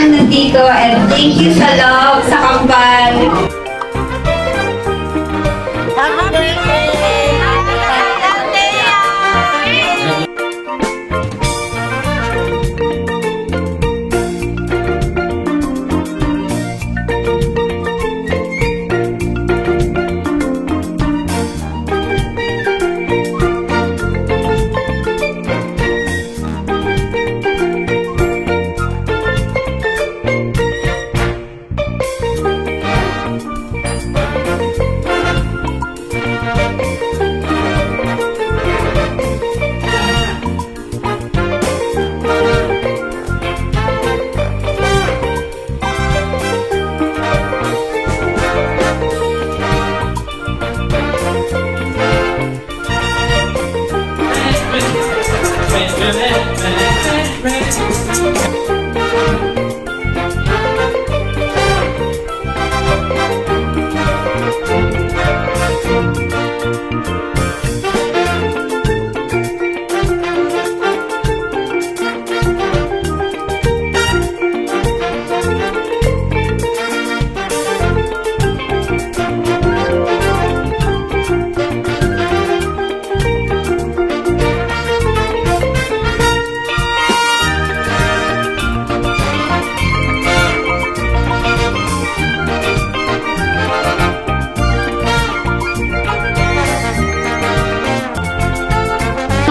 na nandito and thank you sa love, sa kambal.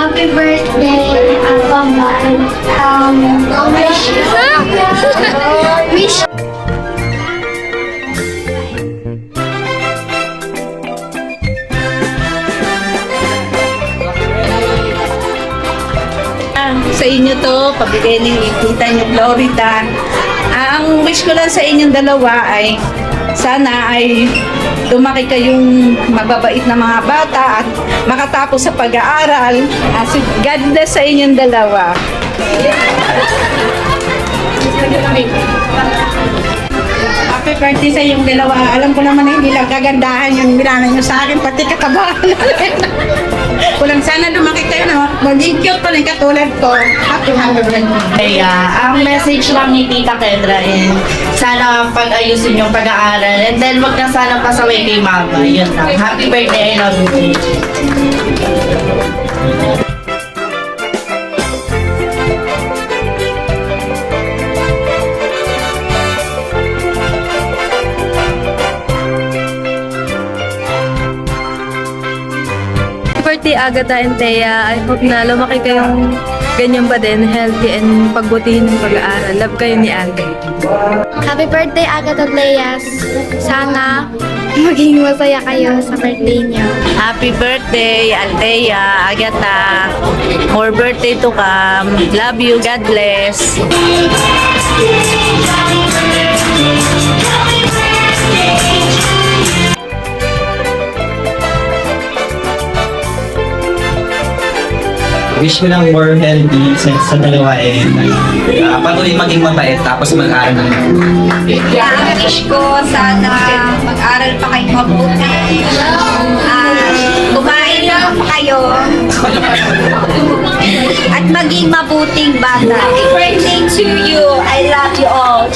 Happy birthday, wish. Sa inyo to, pabigay ni tita niyo Florida. Ang wish ko lang sa inyong dalawa ay sana ay lumaki kayong mababait na mga bata at makatapos sa pag-aaral. God bless sa inyong dalawa. Happy birthday sa iyong dalawa. Alam ko naman na hindi lang kagandahan yung binana nyo sa akin, pati katabahan. Kulang sana lumaki kayo na maging cute pa rin katulad ko. Happy birthday. Ang message lang ni Tita Kendra is sana pag-ayusin yung pag-aaral and then wag na sana pasaway kay Mama. Yun lang. Happy birthday, I love you. Happy birthday, Agatha and Thea. I hope na lumaki kayong ganyan pa din, healthy and pagbutihin ng pag-aaral. Love kayo ni Ate. Happy birthday, Agatha Leas. Sana maging masaya kayo sa birthday niyo. Happy birthday, Althea, Agatha. More birthday to come. Love you. God bless. Wish ko lang more healthy sa dalawa patuloy maging mabait tapos mag-aaral na. Ang wish ko, sana mag-aral pa kayo mabuti. Kumain na pa kayo. At maging mabuting bata. Happy birthday to you. I love you all.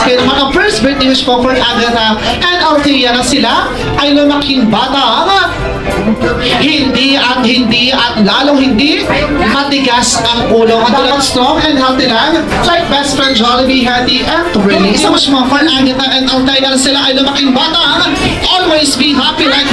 Kaya naman ang first birthday wish po for Agatha and Althea na sila ay lumaking bata. Hindi at lalong hindi matigas ang ulo. At talagang strong and healthy lang. Like best friend Jollibee, Hattie, and Renee. So much more for Agatha and Althea na sila ay lumaking bata. Always be happy like